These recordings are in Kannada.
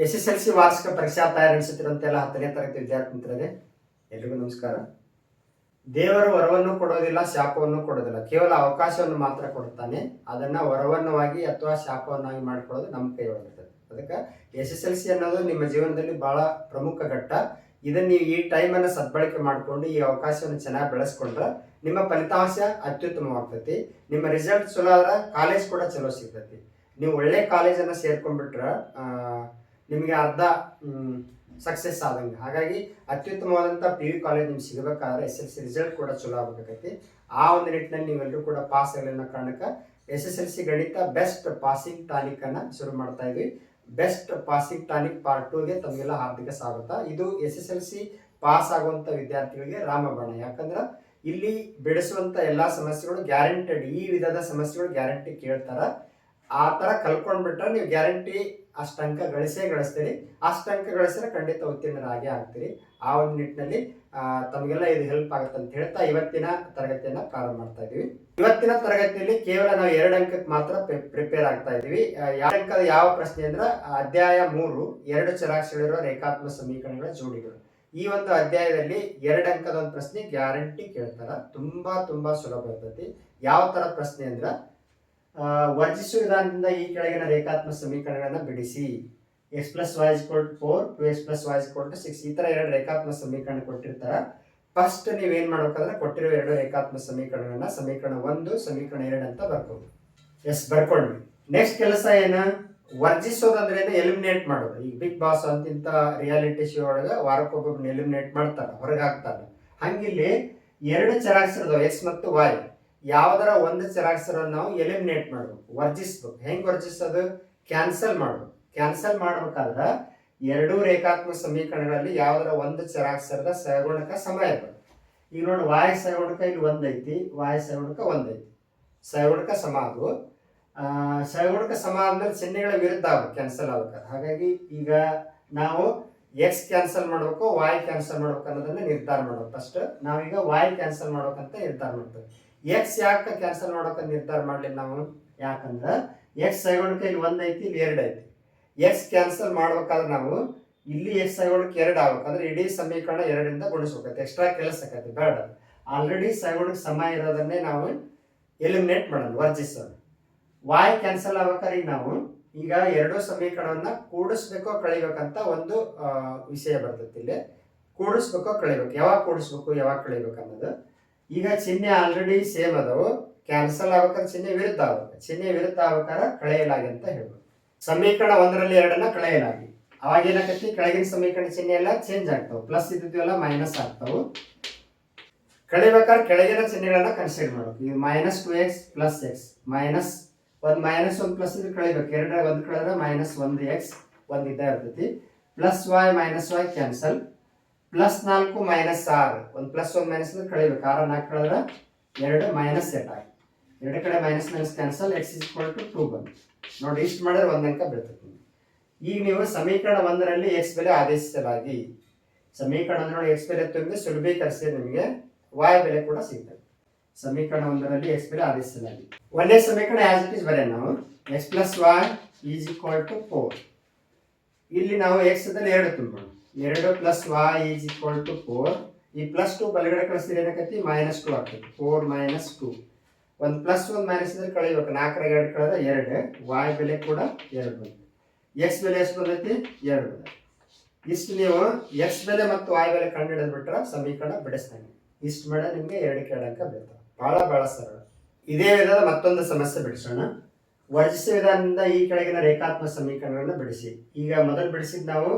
SSLC ವಾರ್ಷಿಕ ಪರೀಕ್ಷಾ ತಯಾರಿ ನಡೆಸುತ್ತಿರುವಂತೆಲ್ಲ 10ನೇ ತರಗತಿ ವಿದ್ಯಾರ್ಥಿ ಮಿತ್ರರೇ, ಎಲ್ರಿಗೂ ನಮಸ್ಕಾರ. ದೇವರು ವರವನ್ನು ಕೊಡೋದಿಲ್ಲ, ಶಾಪವನ್ನು ಕೊಡೋದಿಲ್ಲ, ಕೇವಲ ಅವಕಾಶವನ್ನು ಮಾತ್ರ ಕೊಡುತ್ತಾನೆ. ಅದನ್ನ ವರವನ್ನವಾಗಿ ಅಥವಾ ಶಾಪವನ್ನಾಗಿ ಮಾಡಿಕೊಳ್ಳೋದು ನಮ್ಮ ಕೈಯೊಳಗಿರ್ತದೆ. ಅದಕ್ಕೆ SSLC ಅನ್ನೋದು ನಿಮ್ಮ ಜೀವನದಲ್ಲಿ ಬಹಳ ಪ್ರಮುಖ ಘಟ್ಟ. ಇದನ್ನ ನೀವು ಈ ಟೈಮನ್ನು ಸದ್ಬಳಕೆ ಮಾಡಿಕೊಂಡು ಈ ಅವಕಾಶವನ್ನು ಚೆನ್ನಾಗಿ ಬೆಳೆಸ್ಕೊಂಡ್ರೆ ನಿಮ್ಮ ಫಲಿತಾಂಶ ಅತ್ಯುತ್ತಮವಾಗ್ತೈತಿ. ನಿಮ್ಮ ರಿಸಲ್ಟ್ ಚಲೋ ಆದ್ರೆ ಕಾಲೇಜ್ ಕೂಡ ಚಲೋ ಸಿಗ್ತೈತಿ. ನೀವು ಒಳ್ಳೆ ಕಾಲೇಜನ್ನು ಸೇರ್ಕೊಂಡ್ಬಿಟ್ರೆ ನಿಮಗೆ ಅರ್ಧ ಸಕ್ಸಸ್ ಆದಂಗೆ. ಹಾಗಾಗಿ ಅತ್ಯುತ್ತಮವಾದಂಥ PU ಕಾಲೇಜ್ ನಿಮ್ಗೆ ಸಿಗಬೇಕಾದ್ರೆ SSLC ರಿಸಲ್ಟ್ ಕೂಡ ಚಲೋ ಆಗಬೇಕಾಗೈತಿ. ಆ ಒಂದು ನಿಟ್ಟಿನಲ್ಲಿ ನೀವೆಲ್ಲರೂ ಕೂಡ ಪಾಸ್ ಆಗಲಿ ಅನ್ನೋ ಕಾರಣಕ್ಕೆ SSLC ಗಣಿತ ಬೆಸ್ಟ್ ಪಾಸಿಂಗ್ ಟಾನಿಕ್ ಅನ್ನು ಶುರು ಮಾಡ್ತಾ ಇದ್ವಿ. ಬೆಸ್ಟ್ ಪಾಸಿಂಗ್ ಟಾನಿಕ್ ಪಾರ್ಟ್ 2ಗೆ ತಮಗೆಲ್ಲ ಹಾರ್ದಿಕ ಸ್ವಾಗತ. ಇದು SSLC ಪಾಸ್ ಆಗುವಂಥ ವಿದ್ಯಾರ್ಥಿಗಳಿಗೆ ರಾಮಬಾಣ. ಯಾಕಂದ್ರೆ ಇಲ್ಲಿ ಬಿಡಿಸುವಂಥ ಎಲ್ಲ ಸಮಸ್ಯೆಗಳು ಗ್ಯಾರಂಟೆಡ್. ಈ ವಿಧದ ಸಮಸ್ಯೆಗಳು ಗ್ಯಾರಂಟಿ ಕೇಳ್ತಾರ. ಆ ಥರ ಕಲ್ಕೊಂಡ್ಬಿಟ್ರೆ ನೀವು ಗ್ಯಾರಂಟಿ ಅಷ್ಟು ಅಂಕ ಗಳಿಸ್ತೀರಿ. ಅಷ್ಟು ಅಂಕ ಗಳಿಸಿದ್ರೆ ಖಂಡಿತ ಉತ್ತೀರ್ಣರಾಗೇ ಆಗ್ತೀರಿ. ಆ ಒಂದು ನಿಟ್ಟಿನಲ್ಲಿ ತಮಗೆಲ್ಲ ಇದು ಹೆಲ್ಪ್ ಆಗುತ್ತೆ ಅಂತ ಹೇಳ್ತಾ ಇವತ್ತಿನ ತರಗತಿಯನ್ನು ಪ್ರಾರಂಭ ಮಾಡ್ತಾ ಇದೀವಿ. ಇವತ್ತಿನ ತರಗತಿಯಲ್ಲಿ ಕೇವಲ ನಾವು 2 ಅಂಕಕ್ಕೆ ಮಾತ್ರ ಪ್ರಿಪೇರ್ ಆಗ್ತಾ ಇದೀವಿ. 2 ಅಂಕದ ಯಾವ ಪ್ರಶ್ನೆ ಅಂದ್ರೆ ಅಧ್ಯಾಯ 3 2 ಚರಾಕ್ಷರಗಳಿರುವ ರೇಖಾತ್ಮಕ ಸಮೀಕರಣಗಳ ಜೋಡಿಗಳು. ಈ ಒಂದು ಅಧ್ಯಾಯದಲ್ಲಿ 2 ಅಂಕದ ಒಂದು ಪ್ರಶ್ನೆ ಗ್ಯಾರಂಟಿ ಕೇಳ್ತಾರ. ತುಂಬಾ ಸುಲಭ ಇರ್ತೈತಿ. ಯಾವ ತರ ಪ್ರಶ್ನೆ ಅಂದ್ರೆ ವರ್ಜಿಸುವ ವಿಧಾನದಿಂದ ಈ ಕೆಳಗಿನ ರೇಖಾತ್ಮಕ ಸಮೀಕರಣಗಳನ್ನು ಬಿಡಿಸಿ. x + y = 4 2x + y = 6 ಈ ತರ 2 ರೇಖಾತ್ಮಕ ಸಮೀಕರಣ ಕೊಟ್ಟಿರ್ತಾರ. ಫಸ್ಟ್ ನೀವೇನ್ ಮಾಡ್ಬೇಕಂದ್ರೆ ಕೊಟ್ಟಿರೋ 2 ರೇಖಾತ್ಮಕ ಸಮೀಕರಣಗಳನ್ನ ಸಮೀಕರಣ 1 ಸಮೀಕರಣ 2 ಅಂತ ಬರ್ಕೋದು. ಬರ್ಕೊಂಡ್ವಿ. ನೆಕ್ಸ್ಟ್ ಕೆಲಸ ಏನು? ವರ್ಜಿಸೋದಂದ್ರೆ ಎಲಿಮಿನೇಟ್ ಮಾಡೋದು. ಈಗ ಬಿಗ್ ಬಾಸ್ ಅಂತಿಂತ ರಿಯಾಲಿಟಿ ಶೋ ಒಳಗೆ ವಾರಕ್ಕೊಬ್ಬೊಬ್ಬನ ಎಲಿಮಿನೇಟ್ ಮಾಡ್ತಾರೆ, ಹೊರಗೆ ಹಾಕ್ತಾರೆ. ಹಂಗಿಲ್ಲಿ 2 ಚರಾಕ್ಷರದವು x ಮತ್ತು y, ಯಾವ್ದಾರ ಒಂದು ಚರಾಕ್ಷರವನ್ನು ನಾವು ಎಲಿಮಿನೇಟ್ ಮಾಡ್ಬೇಕು, ವರ್ಜಿಸ್ಬೇಕು. ಹೆಂಗ್ ವರ್ಜಿಸೋದು? ಕ್ಯಾನ್ಸಲ್ ಮಾಡ್ಬೇಕು. ಕ್ಯಾನ್ಸಲ್ ಮಾಡ್ಬೇಕಾದ್ರೆ 2 ರೇಖಾತ್ಮಕ ಸಮೀಕರಣಗಳಲ್ಲಿ ಯಾವ್ದಾರ ಒಂದು ಚರಾಕ್ಷರದ ಸಹಗುಣಕ ಸಮ ಇರ್ಬೇಕು. ಈಗ ನೋಡಿ y ಸಹಗುಣಕ ಇಲ್ಲಿ 1 ಐತಿ, y ಸಹಗುಣಕ 1 ಐತಿ, ಸಹಗುಣಕ ಸಮ ಅದು. ಸಹಗುಣಕ ಸಮ ಆದ್ಮೇಲೆ ಚಿಹ್ನೆಗಳ ವಿರುದ್ಧ ಆಗ್ಬೇಕು ಕ್ಯಾನ್ಸಲ್ ಆಗ್ಬೇಕಾದ್ರೆ. ಹಾಗಾಗಿ ಈಗ ನಾವು x ಕ್ಯಾನ್ಸಲ್ ಮಾಡ್ಬೇಕು, y ಕ್ಯಾನ್ಸಲ್ ಮಾಡ್ಬೇಕು ಅನ್ನೋದನ್ನ ನಿರ್ಧಾರ ಮಾಡ್ಬೇಕು. ಫಸ್ಟ್ ನಾವೀಗ y ಕ್ಯಾನ್ಸಲ್ ಮಾಡ್ಬೇಕಂತ ನಿರ್ಧಾರ ಮಾಡ್ತೇವೆ. x ಯಾಕೆ ಕ್ಯಾನ್ಸಲ್ ಮಾಡ್ಬೇಕಂತ ನಿರ್ಧಾರ ಮಾಡ್ಲಿಲ್ಲ ನಾವು? ಯಾಕಂದ್ರೆ x ಸಹಗುಣಕ ಇಲ್ಲಿ 1 ಐತಿ, ಇಲ್ಲಿ 2 ಐತಿ. x ಕ್ಯಾನ್ಸಲ್ ಮಾಡ್ಬೇಕಾದ್ರೆ ನಾವು ಇಲ್ಲಿ x ಸಹಗುಣಕ 2 ಆಗ್ಬೇಕಂದ್ರೆ ಇಡೀ ಸಮೀಕರಣ 2ರಿಂದ ಗುಣಿಸ್ಬೇಕತ್ತೆ. ಎಕ್ಸ್ಟ್ರಾ ಕೆಲಸ ಆಕತಿ, ಬೇಡ. ಆಲ್ರೆಡಿ ಸಹಗುಣಕ ಸಮ ಇರೋದನ್ನೇ ನಾವು ಎಲಿಮಿನೇಟ್ ಮಾಡೋದು, ವರ್ಜಿಸೋದು. y ಕ್ಯಾನ್ಸಲ್ ಆಗ್ಬೇಕಾದ್ರೆ ನಾವು ಈಗ 2 ಸಮೀಕರಣವನ್ನ ಕೂಡಿಸ್ಬೇಕೋ ಕಳಿಬೇಕಂತ ಒಂದು ವಿಷಯ ಬರ್ತೈತಿ. ಇಲ್ಲಿ ಕೂಡಿಸ್ಬೇಕೋ ಕಳಿಬೇಕು, ಯಾವಾಗ ಕೂಡಿಸ್ಬೇಕು ಯಾವಾಗ ಕಳಿಬೇಕು ಅನ್ನೋದು. ಈಗ ಚಿಹ್ನೆ ಆಲ್ರೆಡಿ ಸೇಮ್ ಅದಾವು. ಕ್ಯಾನ್ಸಲ್ ಆಗ್ಬೇಕಾದ್ರೆ ಚಿಹ್ನೆ ವಿರುದ್ಧ ಆಗ್ಬೇಕು. ಚಿಹ್ನೆ ವಿರುದ್ಧ ಆಗ್ಬೇಕಾದ್ರೆ ಕಳೆಯಲಾಗಿ ಅಂತ ಹೇಳ್ಬೇಕು. ಸಮೀಕರಣ 1ರಲ್ಲಿ 2 ಕಳೆಯಲಾಗಿ. ಅವಾಗ ಏನಾಗತ್ತಿ? ಕೆಳಗಿನ ಸಮೀಕರಣ ಚಿಹ್ನೆ ಎಲ್ಲ ಚೇಂಜ್ ಆಗ್ತಾವೆ. Plus ಇದ್ದಿದ್ವೆಲ್ಲ minus ಆಗ್ತಾವು. ಕಳಿಬೇಕಾದ್ರೆ ಕೆಳಗಿನ ಚಿಹ್ನೆಗಳನ್ನ ಕನ್ಸಿಡರ್ ಮಾಡ್ಬೇಕು. ಈಗ -2x + x ಮೈನಸ್ ಒಂದು ಪ್ಲಸ್ ಇದ್ರೆ ಕಳಿಬೇಕು. 2ರಾಗ 1 ಕಳೆದ್ರೆ -1x 1 ಇದ್ದೇ ಇರ್ತೈತಿ. +y -y cancel. +4 -6 ಒಂದು ಪ್ಲಸ್ 1 ಮೈನಸ್ ಅಂದ್ರೆ ಕಳಿಬೇಕು. 6 4 ಕಳೆದ್ರೆ 2 ಮೈನಸ್ ಸೆಟ್ ಆಗಿ 2 ಕಡೆ ಮೈನಸ್ ಕ್ಯಾನ್ಸಲ್. x = 2 ಬಂದು ನೋಡಿ. ಇಷ್ಟು ಮಾಡಿದ್ರೆ 1 ಅಂಕ ಬೀಳ್ತೈತಿ. ಈಗ ನೀವು ಸಮೀಕರಣ 1ರಲ್ಲಿ x ಬೆಲೆ ಆದೇಶಿಸಲಾಗಿ, ಸಮೀಕರಣ 1ರಲ್ಲಿ x ಬೆಲೆ ತುಂಬಿದ್ರೆ ಸುಲಭೀಕರಿಸಿದ್ರೆ ನಿಮಗೆ y ಬೆಲೆ ಕೂಡ ಸಿಗ್ತದೆ. ಸಮೀಕರಣ 1ರಲ್ಲಿ x ಬೆಲೆ ಆದೇಶಿಸಲಾಗಿ. ಒಂದೇ ಸಮೀಕರಣ ಆಸ್ ಇಟ್ ಈಸ್ ಬರೆಯೋಣ ನಾವು. x + y = 4. ಇಲ್ಲಿ ನಾವು x ದಲ್ಲಿ 2 ತುಂಬೋಣ. 2 + y = 4. ಈ +2 ಬಲಗಡೆ ಕಳಿಸಿದ್ರೆ ಏನಾಗತ್ತಿ? -2 ಆಗ್ತೈತಿ. 4 - 2 ಒಂದು ಪ್ಲಸ್ 1 ಮೈನಸ್ ಇದ್ರೆ ಕಳಿಬೇಕು. 4ರಾಗ 2 ಕಳೆದ್ರೆ 2. y ಬೆಲೆ ಕೂಡ 2 ಬಂತು. x ಬೆಲೆ ಎಷ್ಟು ಬಂದೈತಿ? 2 ಬಂದೈತಿ. ಇಷ್ಟು ನೀವು x ಬೆಲೆ ಮತ್ತು y ಬೆಲೆ ಕಂಡು ಹಿಡಿದ್ಬಿಟ್ರೆ ಸಮೀಕರಣ ಬಿಡಿಸ್ತಾನೆ. ಇಷ್ಟು ಮಾಡ ನಿಮಗೆ 2ಕ್ಕೆ 2 ಅಂಕ ಬೀಳ್ತಾವೆ. ಬಹಳ ಸರಳ. ಇದೇ ವಿಧದ ಮತ್ತೊಂದು ಸಮಸ್ಯೆ ಬಿಡಿಸೋಣ. ವರ್ಜಿಸುವ ವಿಧಾನದಿಂದ ಈ ಕೆಳಗಿನ ರೇಖಾತ್ಮಕ ಸಮೀಕರಣಗಳನ್ನು ಬಿಡಿಸಿ. ಈಗ ಮೊದಲು ಬಿಡಿಸಿದ್ ನಾವು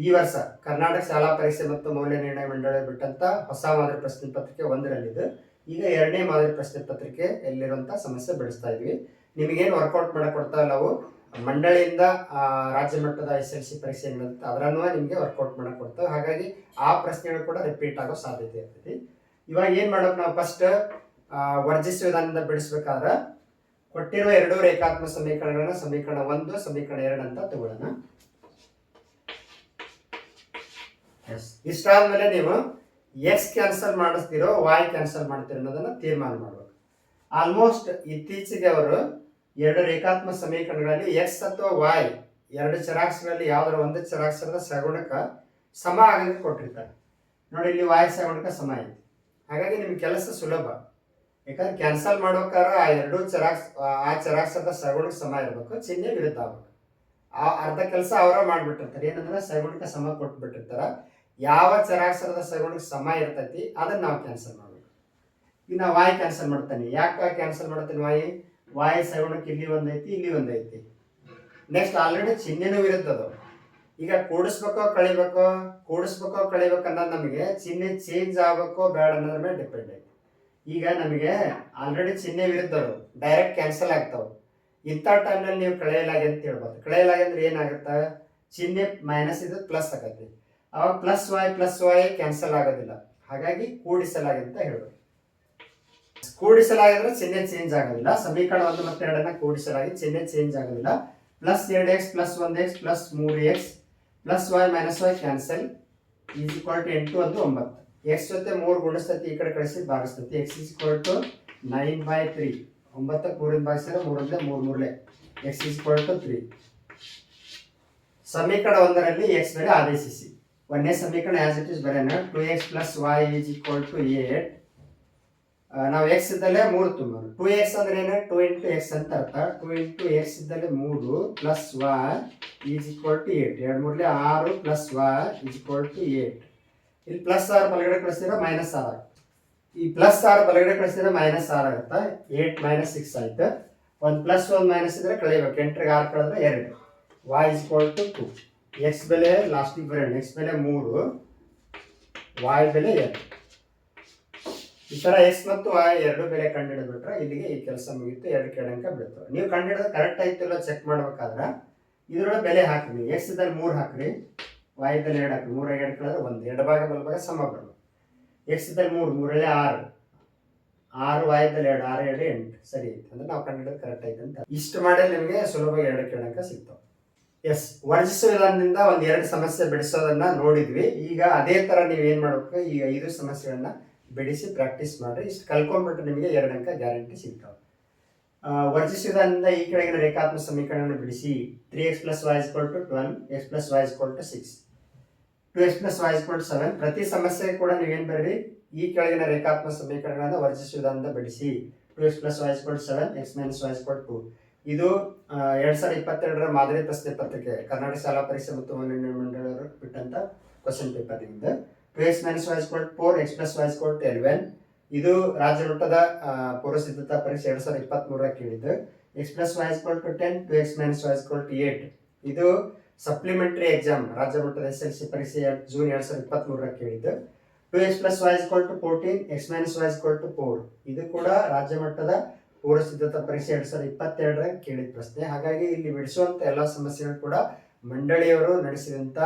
ಈ ವರ್ಷ ಕರ್ನಾಟಕ ಶಾಲಾ ಪರೀಕ್ಷೆ ಮತ್ತು ಮೌಲ್ಯ ನಿರ್ಣಯ ಮಂಡಳಿ ಬಿಟ್ಟಂತ ಹೊಸ ಮಾದರಿ ಪ್ರಶ್ನೆ ಪತ್ರಿಕೆ 1ರಲ್ಲಿದ್ದು. ಈಗ 2ನೇ ಮಾದರಿ ಪ್ರಶ್ನೆ ಪತ್ರಿಕೆ ಎಲ್ಲಿರುವಂತ ಸಮಸ್ಯೆ ಬಿಡಿಸ್ತಾ ಇದ್ವಿ. ನಿಮಗೇನು ವರ್ಕೌಟ್ ಮಾಡಕ್ ಕೊಡ್ತಾ ನಾವು ಮಂಡಳಿಯಿಂದ ರಾಜ್ಯ ಮಟ್ಟದ SSLC ಪರೀಕ್ಷೆ ಏನಿರುತ್ತೆ ಅದರನ್ನು ನಿಮಗೆ ವರ್ಕೌಟ್ ಮಾಡಕ್ ಕೊಡ್ತೇವೆ. ಹಾಗಾಗಿ ಆ ಪ್ರಶ್ನೆಗಳು ಕೂಡ ರಿಪೀಟ್ ಆಗೋ ಸಾಧ್ಯತೆ ಇರ್ತೈತಿ. ಇವಾಗ ಏನ್ ಮಾಡೋಕೆ? ನಾವು ಫಸ್ಟ್ ವರ್ಜಿಸುವ ವಿಧಾನದಿಂದ ಬಿಡಿಸ್ಬೇಕಾದ್ರೆ ಕೊಟ್ಟಿರುವ 2 ರೇಖಾತ್ಮಕ ಸಮೀಕರಣಗಳನ್ನ ಸಮೀಕರಣ 1 ಸಮೀಕರಣ 2 ಅಂತ ತಗೊಳ್ಳೋಣ. ಇಷ್ಟಾದ್ಮೇಲೆ ನೀವು x ಕ್ಯಾನ್ಸಲ್ ಮಾಡಿಸ್ತಿರೋ y ಕ್ಯಾನ್ಸಲ್ ಮಾಡ್ತಿರೋ ಅನ್ನೋದನ್ನ ತೀರ್ಮಾನ ಮಾಡಬೇಕು. ಆಲ್ಮೋಸ್ಟ್ ಇತ್ತೀಚೆಗೆ ಅವರು 2 ರೇಖಾತ್ಮಕ ಸಮೀಕರಣಗಳಲ್ಲಿ x ಅಥವಾ y ಎರಡು ಚರಾಕ್ಷರಲ್ಲಿ ಯಾವ್ದಾರ ಒಂದು ಚರಾಕ್ಷರದ ಸಗುಣಕ ಸಮ ಆಗಲಿಕ್ಕೆ ಕೊಟ್ಟಿರ್ತಾರೆ. ನೋಡಿ ಇಲ್ಲಿ y ಸಗುಣಕ ಸಮ ಐತಿ. ಹಾಗಾಗಿ ನಿಮ್ಗೆ ಕೆಲಸ ಸುಲಭ. ಯಾಕಂದ್ರೆ ಕ್ಯಾನ್ಸಲ್ ಮಾಡ್ಬೇಕಾದ್ರೆ ಆ ಎರಡು ಆ ಚರಾಕ್ಷರದ ಸಗುಣಕ್ಕೆ ಸಮ ಇರಬೇಕು, ಚಿಹ್ನೆ ವಿರುದ್ಧ ಆಗ್ಬೇಕು. ಆ ಅರ್ಧ ಕೆಲಸ ಅವರ ಮಾಡ್ಬಿಟ್ಟಿರ್ತಾರೆ. ಏನಂದ್ರೆ ಸಗುಣಕ ಸಮ ಕೊಟ್ಬಿಟ್ಟಿರ್ತಾರ. ಯಾವ ಚರಾಕ್ಷರದ ಸಗುಣಕ್ಕೆ ಸಮ ಇರ್ತೈತಿ ಅದನ್ನ ನಾವು ಕ್ಯಾನ್ಸಲ್ ಮಾಡ್ಬೇಕು. ಈಗ ನಾ y ಕ್ಯಾನ್ಸಲ್ ಮಾಡ್ತಾನೆ. ಯಾಕೆ ಕ್ಯಾನ್ಸಲ್ ಮಾಡ್ತೀನಿ? y ಸಗುಣಕ್ಕೆ ಇಲ್ಲಿ ಒಂದೈತಿ, ಇಲ್ಲಿ ಒಂದೈತಿ. ನೆಕ್ಸ್ಟ್ ಆಲ್ರೆಡಿ ಚಿಹ್ನೆನೂ ವಿರುದ್ಧ ಅದು. ಈಗ ಕೂಡಿಸ್ಬೇಕೋ ಕಳಿಬೇಕೋ ಅನ್ನೋದು ನಮಗೆ ಚಿಹ್ನೆ ಚೇಂಜ್ ಆಗ್ಬೇಕೋ ಬೇಡ ಅನ್ನೋದ್ರ ಮೇಲೆ ಡಿಪೆಂಡ್ ಐತಿ. ಈಗ ನಮಗೆ ಆಲ್ರೆಡಿ ಚಿಹ್ನೆ ವಿರುದ್ಧ ಡೈರೆಕ್ಟ್ ಕ್ಯಾನ್ಸಲ್ ಆಗ್ತಾವ. ಇಂಥ ಟೈಮ್ನಲ್ಲಿ ನೀವು ಕಳೆಯಲಾಗಿ ಅಂತ ಹೇಳ್ಬೋದು. ಕಳೆಯಲಾಗಿ ಅಂದ್ರೆ ಏನಾಗುತ್ತೆ? ಚಿಹ್ನೆ ಮೈನಸ್ ಇದು ಪ್ಲಸ್ ಆಗತ್ತೆ. ಅವಾಗ ಪ್ಲಸ್ ವೈ ಕ್ಯಾನ್ಸಲ್ ಆಗೋದಿಲ್ಲ. ಹಾಗಾಗಿ ಕೂಡಿಸಲಾಗಿ ಅಂತ ಹೇಳ್ಬೋದು. ಕೂಡಿಸಲಾಗಿದ್ರೆ ಚಿಹ್ನೆ ಚೇಂಜ್ ಆಗೋದಿಲ್ಲ. ಸಮೀಕರಣ 1 ಮತ್ತು 2 ಕೂಡಿಸಲಾಗಿ ಚಿಹ್ನೆ ಚೇಂಜ್ ಆಗೋದಿಲ್ಲ. Plus 2x plus 1x plus 3x plus y minus y cancel is equal to 8 1 9. x ಜೊತೆ 3 ಗುಣಿಸ್ತೈತಿ, ಈ ಕಡೆ ಕಳಿಸಿ ಭಾಗಿಸ್ತೈತಿ. x is equal to 9/3. 9ಕ್ಕೆ 3 ಭಾಗಿಸಿದ್ರೆ 3 3 x ಈಸ್ ಈಕ್ವಲ್ ಟು 3. ಸಮೀಕರಣ 1ರಲ್ಲಿ x ಬೆಲೆ ಆದೇಶಿಸಿ. ಒಂದನೇ ಸಮೀಕರಣ ಆಸ್ ಇಟ್ ಇಸ್ ಬರೆಯೋಣ. 2x plus y is equal to 8. ನಾವು x ಇದ್ದಲ್ಲೇ 3 ತುಂಬೋಣ. 2x ಅಂದ್ರೆ ಏನು? 2 ಇಂಟು x ಅಂತ ಅರ್ಥ. 2 ಇಂಟು x ಇದ್ದಲ್ಲೇ 3 plus y is equal to 8. 2 3 6 plus y is equal to 8. ಇಲ್ಲಿ ಪ್ಲಸ್ 6 ಬಲಗಡೆ ಕಳಿಸಿದ್ರೆ ಮೈನಸ್ 6 ಆಗುತ್ತೆ. ಈ ಪ್ಲಸ್ 6 ಬಲಗಡೆ ಕಳಿಸಿದ್ರೆ ಮೈನಸ್ 6 ಆಗುತ್ತೆ. 8 ಮೈನಸ್ 6 ಆಯ್ತು. ಒಂದು ಪ್ಲಸ್ 1 ಮೈನಸ್ ಇದ್ರೆ ಕಳಿಬೇಕು. 8ಗೆ 6 ಕಳೆದ್ರೆ 2. y is equal to 2. x ಬೆಲೆ ಲಾಸ್ಟಿಗೆ ಬರೋಣ. x ಬೆಲೆ 3, y ಬೆಲೆ 2. ಈ ಥರ x ಮತ್ತು y ಎರಡು ಬೆಲೆ ಕಂಡುಹಿಡಿದ್ಬಿಟ್ರೆ ಇಲ್ಲಿಗೆ ಈ ಕೆಲಸ ಮುಗಿತು. 2 ಕೆಳಂಕ ಬೀಳ್ತವೆ. ನೀವು ಕಂಡುಹಿಡಿದ್ರೆ ಕರೆಕ್ಟ್ ಆಯ್ತಿಲ್ಲ ಚೆಕ್ ಮಾಡ್ಬೇಕಾದ್ರೆ ಇದ್ರೊಳಗೆ ಬೆಲೆ ಹಾಕ್ರಿ. x ಇದ್ದಲ್ಲಿ 3 ಹಾಕ್ರಿ, y ಇದ್ದಲ್ಲಿ 2 ಹಾಕ್ರಿ. 3 2 ಕಳೆದ್ರೆ 1. ಎಡಭಾಗ ಬಲಭಾಗ ಸಮ ಬರಬೇಕು. x ಇದ್ದಲ್ಲಿ 3, 3 6, 6 y ಇದ್ದಲ್ಲಿ 2, 6 2 8. ಸರಿ ಐತೆ ಅಂದ್ರೆ ನಾವು ಕಂಡುಹಿಡಿದು ಕರೆಕ್ಟ್ ಐತೆ ಅಂತ. ಇಷ್ಟು ಮಾಡಿ ನಿಮಗೆ ಸುಲಭವಾಗಿ 2 ಕೆಳಂಕ ಸಿಗ್ತಾವೆ. ಎಸ್, ವರ್ಜಿಸುವ ವಿಧಾನದಿಂದ ಒಂದು 2 ಸಮಸ್ಯೆ ಬಿಡಿಸೋದನ್ನ ನೋಡಿದ್ವಿ. ಈಗ ಅದೇ ಥರ ನೀವು ಏನು ಮಾಡಬೇಕು? ಈ 5 ಸಮಸ್ಯೆಗಳನ್ನ ಬಿಡಿಸಿ ಪ್ರಾಕ್ಟೀಸ್ ಮಾಡಿರಿ. ಇಷ್ಟು ಕಲ್ಕೊಂಡ್ಬಿಟ್ರೆ ನಿಮಗೆ 2 ಅಂಕ ಗ್ಯಾರಂಟಿ ಸಿಗ್ತಾವೆ. ವರ್ಜಿಸಿದಾನಿಂದ ಈ ಕೆಳಗಿನ ರೇಖಾತ್ಮಕ ಸಮೀಕರಣವನ್ನು ಬಿಡಿಸಿ. 3x plus y is equal to 12, x plus y is equal to 6, 2x plus y is equal to 7. ಪ್ರತಿ ಸಮಸ್ಯೆ ಕೂಡ ನೀವೇನು ಬರ್ರಿ? ಈ ಕೆಳಗಿನ ರೇಖಾತ್ಮಕ ಸಮೀಕರಣಗಳನ್ನು ವರ್ಜಿಸುವುದರಿಂದ ಬಿಡಿಸಿ. 2x plus y is equal to 7, x minus y is equal to 2. ಇದು 2022ರ ಮಾದರಿ ಪ್ರಶ್ನೆ ಪತ್ರಿಕೆ, ಕರ್ನಾಟಕ ಶಾಲಾ ಪರೀಕ್ಷೆ ಮತ್ತು ಮಾನ್ಯ ಮಂಡಳಿಯವರು ಬಿಟ್ಟಂತ ಕ್ವಶನ್ ಪೇಪರ್ ಇಂದ. 2x minus y is equal to 4, x plus y is equal to 11. ಇದು ರಾಜ್ಯ ಮಟ್ಟದ ಪೂರ್ವ ಸಿದ್ಧತಾ ಪರೀಕ್ಷೆ 2023ರ ಕೇಳಿದ್ದು. x plus y is equal to 10, 2x minus y is equal to 8. ಇದು ಸಪ್ಲಿಮೆಂಟರಿ ಎಕ್ಸಾಮ್ ರಾಜ್ಯ ಮಟ್ಟದ SLC ಪರೀಕ್ಷೆ ಜೂನ್ 2023ರ ಕೇಳಿದ್ದು. 2x plus y is equal to 14, x minus y is equal to 4. ಇದು ಕೂಡ ರಾಜ್ಯ ಮಟ್ಟದ ಪೂರ್ವ ಸಿದ್ಧತಾ ಪರೀಕ್ಷೆ 2022ರ ಕೇಳಿದ ಪ್ರಶ್ನೆ. ಹಾಗಾಗಿ ಇಲ್ಲಿ ಬಿಡಿಸುವಂತ ಎಲ್ಲ ಸಮಸ್ಯೆಗಳು ಕೂಡ ಮಂಡಳಿಯವರು ನಡೆಸಿದಂತ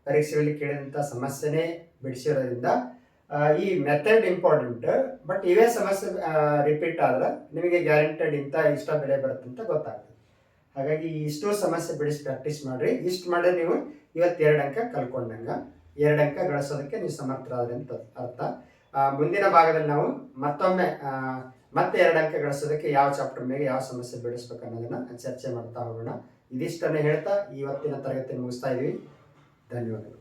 ಪರೀಕ್ಷೆಗಳಲ್ಲಿ ಕೇಳಿದಂತ ಸಮಸ್ಯೆನೇ ಬಿಡಿಸಿರೋದ್ರಿಂದ ಈ ಮೆಥಡ್ ಇಂಪಾರ್ಟೆಂಟ್. ಬಟ್ ಇವೇ ಸಮಸ್ಯೆ ರಿಪೀಟ್ ಆದ್ರೆ ನಿಮಗೆ ಗ್ಯಾರಂಟೆಡ್ ಇಷ್ಟ ಬೆಲೆ ಬರುತ್ತೆ ಅಂತ ಗೊತ್ತಾಗ್ತದೆ. ಹಾಗಾಗಿ ಇಷ್ಟು ಸಮಸ್ಯೆ ಬಿಡಿಸಿ ಪ್ರಾಕ್ಟೀಸ್ ಮಾಡ್ರಿ. ಇಷ್ಟು ಮಾಡಿದ್ರೆ ನೀವು ಇವತ್ತು 2 ಅಂಕ ಕಲ್ಕೊಂಡಂಗ, 2 ಅಂಕ ಗಳಿಸೋದಕ್ಕೆ ನೀವು ಸಮರ್ಥರಾದ್ರಿ ಅಂತ ಅರ್ಥ. ಮುಂದಿನ ಭಾಗದಲ್ಲಿ ನಾವು ಮತ್ತೊಮ್ಮೆ ಮತ್ತೆ 2 ಅಂಕ ಗಳಿಸೋದಕ್ಕೆ ಯಾವ ಚಾಪ್ಟರ್ ಮೇಲೆ ಯಾವ ಸಮಸ್ಯೆ ಬಿಡಿಸ್ಬೇಕು ಅನ್ನೋದನ್ನ ಚರ್ಚೆ ಮಾಡ್ತಾ ಹೋಗೋಣ. ಇದಿಷ್ಟನ್ನೇ ಹೇಳ್ತಾ ಇವತ್ತಿನ ತರಗತಿ ಮುಗಿಸ್ತಾ ಇದೀವಿ. ಧನ್ಯವಾದಗಳು.